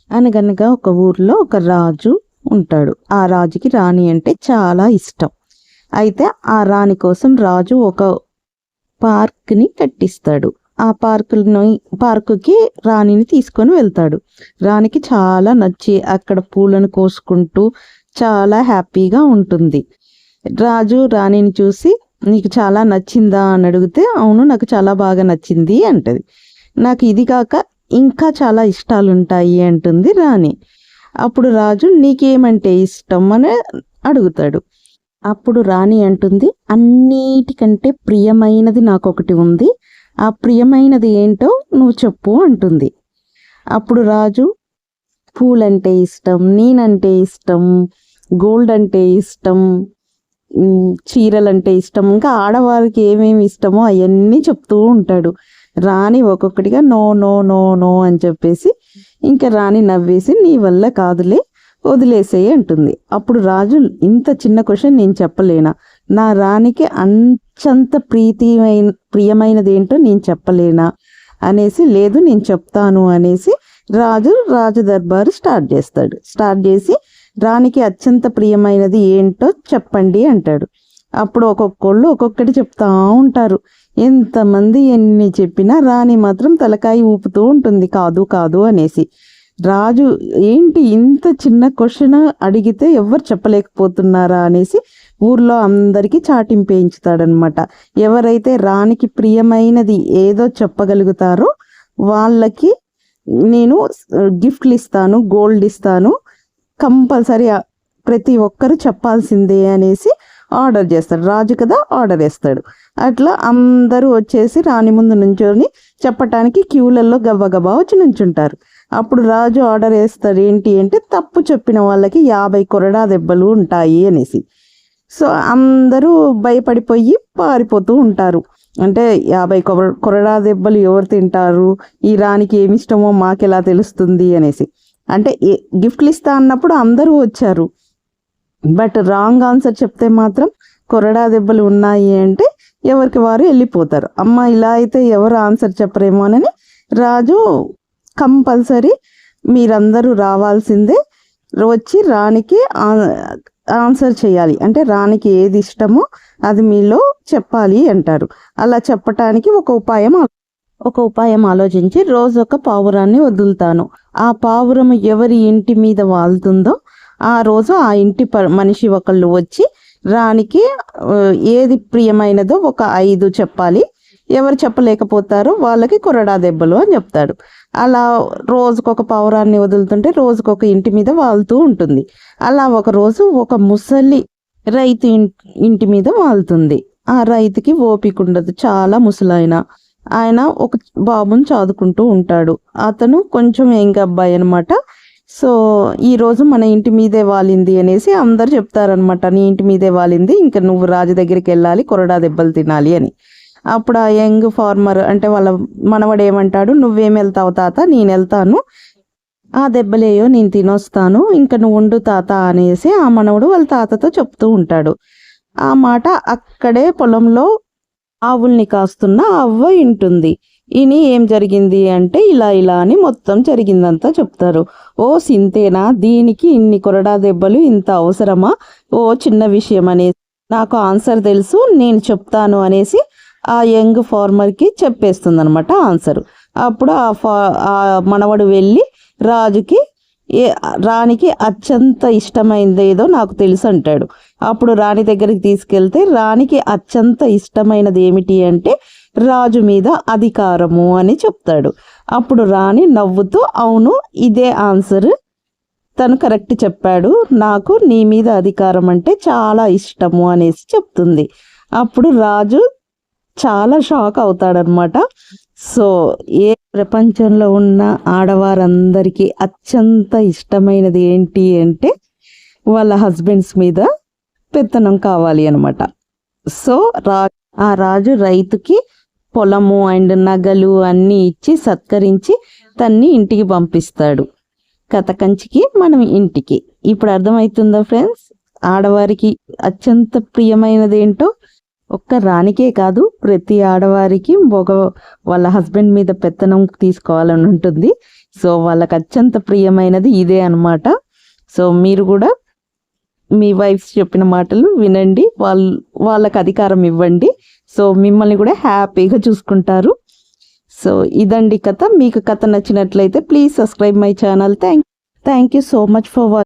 అనగనగా ఒక ఊర్లో ఒక రాజు ఉంటాడు. ఆ రాజుకి రాణి అంటే చాలా ఇష్టం. అయితే ఆ రాణి కోసం రాజు ఒక పార్క్ని కట్టిస్తాడు. ఆ పార్కుకి రాణిని తీసుకొని వెళ్తాడు. రాణికి చాలా నచ్చి అక్కడ పూలను కోసుకుంటూ చాలా హ్యాపీగా ఉంటుంది. రాజు రాణిని చూసి, నీకు చాలా నచ్చిందా అని అడిగితే, అవును నాకు చాలా బాగా నచ్చింది అంటది. నాకు ఇది కాక ఇంకా చాలా ఇష్టాలు ఉంటాయి అంటుంది రాణి. అప్పుడు రాజు నీకేమంటే ఇష్టం అని అడుగుతాడు. అప్పుడు రాణి అంటుంది, అన్నిటికంటే ప్రియమైనది నాకొకటి ఉంది, ఆ ప్రియమైనది ఏంటో నువ్వు చెప్పు అంటుంది. అప్పుడు రాజు పూలంటే ఇష్టం, నేనంటే ఇష్టం, గోల్డ్ అంటే ఇష్టం, చీరలంటే ఇష్టం, ఇంకా ఆడవారికి ఏమేమి ఇష్టమో అవన్నీ చెప్తూ ఉంటాడు. రాణి ఒక్కొక్కటిగా నో నో నో నో అని చెప్పేసి ఇంకా రాణి నవ్వేసి నీ వల్ల కాదులే వదిలేసేయి అంటుంది. అప్పుడు రాజు, ఇంత చిన్న క్వశ్చన్ నేను చెప్పలేనా, నా రాణికి అంచంత ప్రియమైనది ఏంటో నేను చెప్పలేనా అనేసి, లేదు నేను చెప్తాను అనేసి రాజు దర్బారు స్టార్ట్ చేసి రాణికి అత్యంత ప్రియమైనది ఏంటో చెప్పండి అంటాడు. అప్పుడు ఒక్కొక్కళ్ళు ఒక్కొక్కటి చెప్తా ఉంటారు. ఎంతమంది ఎన్ని చెప్పినా రాణి మాత్రం తలకాయ ఊపుతూ ఉంటుంది, కాదు కాదు అనేసి. రాజు ఏంటి ఇంత చిన్న క్వశ్చన్ అడిగితే ఎవరు చెప్పలేకపోతున్నారా అనేసి ఊర్లో అందరికీ చాటింపేయించుతాడనమాట. ఎవరైతే రాణికి ప్రియమైనది ఏదో చెప్పగలుగుతారో వాళ్ళకి నేను గిఫ్ట్లు ఇస్తాను, గోల్డ్ ఇస్తాను, కంపల్సరీ ప్రతి ఒక్కరు చెప్పాల్సిందే అనేసి ఆర్డర్ చేస్తాడు. రాజు కదా, ఆర్డర్ వేస్తాడు. అట్లా అందరూ వచ్చేసి రాణి ముందు నుంచొని చెప్పటానికి క్యూలలో గబగబా వచ్చి నుంచుంటారు. అప్పుడు రాజు ఆర్డర్ వేస్తాడు, ఏంటి అంటే తప్పు చెప్పిన వాళ్ళకి 50 కొరడా దెబ్బలు ఉంటాయి అనేసి. సో అందరూ భయపడిపోయి పారిపోతూ ఉంటారు. అంటే 50 కొరడా దెబ్బలు ఎవరు తింటారు, ఈ రాణికి ఏమిష్టమో మాకెలా తెలుస్తుంది అనేసి. అంటే గిఫ్ట్లు ఇస్తా అన్నప్పుడు అందరూ వచ్చారు, బట్ రాంగ్ ఆన్సర్ చెప్తే మాత్రం కొరడా దెబ్బలు ఉన్నాయి అంటే ఎవరికి వారు వెళ్ళిపోతారు. అమ్మ ఇలా అయితే ఎవరు ఆన్సర్ చెప్పరేమోనని రాజు కంపల్సరీ మీరందరూ రావాల్సిందే, వచ్చి రాణికి ఆన్సర్ చేయాలి, అంటే రాణికి ఏది ఇష్టమో అది మీలో చెప్పాలి అంటారు. అలా చెప్పటానికి ఒక ఉపాయం ఆలోచించి రోజు ఒక పావురాన్ని వదులుతాను. ఆ పావురం ఎవరి ఇంటి మీద వాళ్తుందో ఆ రోజు ఆ ఇంటి మనిషి ఒకళ్ళు వచ్చి రాణికి ఏది ప్రియమైనదో ఒక 5 చెప్పాలి, ఎవరు చెప్పలేకపోతారో వాళ్ళకి కొరడా దెబ్బలు అని చెప్తాడు. అలా రోజుకొక పావురాన్ని వదులుతుంటే రోజుకొక ఇంటి మీద వాళ్తూ ఉంటుంది. అలా ఒక రోజు ఒక ముసలి రైతు ఇంటి మీద వాళ్తుంది. ఆ రైతుకి ఓపిక ఉండదు, చాలా ముసలాయన. ఆయన ఒక బాబుని చదువుకుంటూ ఉంటాడు. అతను కొంచెం యంగ్ అబ్బాయి అనమాట. సో ఈరోజు మన ఇంటి మీదే వాలింది అనేసి అందరు చెప్తారనమాట, నీ ఇంటి మీదే వాలింది, ఇంకా నువ్వు రాజు దగ్గరికి వెళ్ళాలి, కొరడా దెబ్బలు తినాలి అని. అప్పుడు ఆ యంగ్ ఫార్మర్ అంటే వాళ్ళ మనవడు ఏమంటాడు, నువ్వేం వెళ్తావు తాత, నేను వెళ్తాను, ఆ దెబ్బలేయో నేను తినొస్తాను, ఇంకా నువ్వు ఉండు తాత అనేసి ఆ మనవడు వాళ్ళ తాతతో చెప్తూ ఉంటాడు. ఆ మాట అక్కడే పొలంలో ఆవుల్ని కాస్తున్న అవ్వ వింటుంది. ఇని ఏం జరిగింది అంటే ఇలా ఇలా అని మొత్తం జరిగిందంతా చెప్తారు. ఓ సింతేనా, దీనికి ఇన్ని కొరడా దెబ్బలు ఇంత అవసరమా, ఓ చిన్న విషయం అనేసి నాకు ఆన్సర్ తెలుసు, నేను చెప్తాను అనేసి ఆ యంగ్ ఫార్మర్కి చెప్పేస్తుంది అనమాట ఆన్సర్. అప్పుడు ఆ మనవడు వెళ్ళి రాణికి అత్యంత ఇష్టమైనది ఏదో నాకు తెలుసు అంటాడు. అప్పుడు రాణి దగ్గరికి తీసుకెళ్తే రాణికి అత్యంత ఇష్టమైనది ఏమిటి అంటే రాజు మీద అధికారము అని చెప్తాడు. అప్పుడు రాణి నవ్వుతూ, అవును ఇదే ఆన్సర్, తను కరెక్ట్ చెప్పాడు, నాకు నీ మీద అధికారం అంటే చాలా ఇష్టము అనేసి చెప్తుంది. అప్పుడు రాజు చాలా షాక్ అవుతాడనమాట. సో ప్రపంచంలో ఉన్న ఆడవారందరికీ అత్యంత ఇష్టమైనది ఏంటి అంటే వాళ్ళ హస్బెండ్స్ మీద పెత్తనం కావాలి అనమాట. సో ఆ రాజు రైతుకి పొలము అండ్ నగలు అన్నీ ఇచ్చి సత్కరించి తన్ని ఇంటికి పంపిస్తాడు. కథ కంచికి మనం ఇంటికి. ఇప్పుడు అర్థమవుతుందా ఫ్రెండ్స్, ఆడవారికి అత్యంత ప్రియమైనది ఏంటో? ఒక్క రాణికే కాదు, ప్రతి ఆడవారికి వాళ్ళ హస్బెండ్ మీద పెత్తనం తీసుకోవాలని ఉంటుంది. సో వాళ్ళకి అత్యంత ప్రియమైనది ఇదే అన్నమాట. సో మీరు కూడా మీ వైఫ్స్ చెప్పిన మాటలు వినండి, వాళ్ళకి అధికారం ఇవ్వండి. సో మిమ్మల్ని కూడా హ్యాపీగా చూసుకుంటారు. సో ఇదండి కథ. మీకు కథ నచ్చినట్లయితే please subscribe my channel. Thank you so much for watching.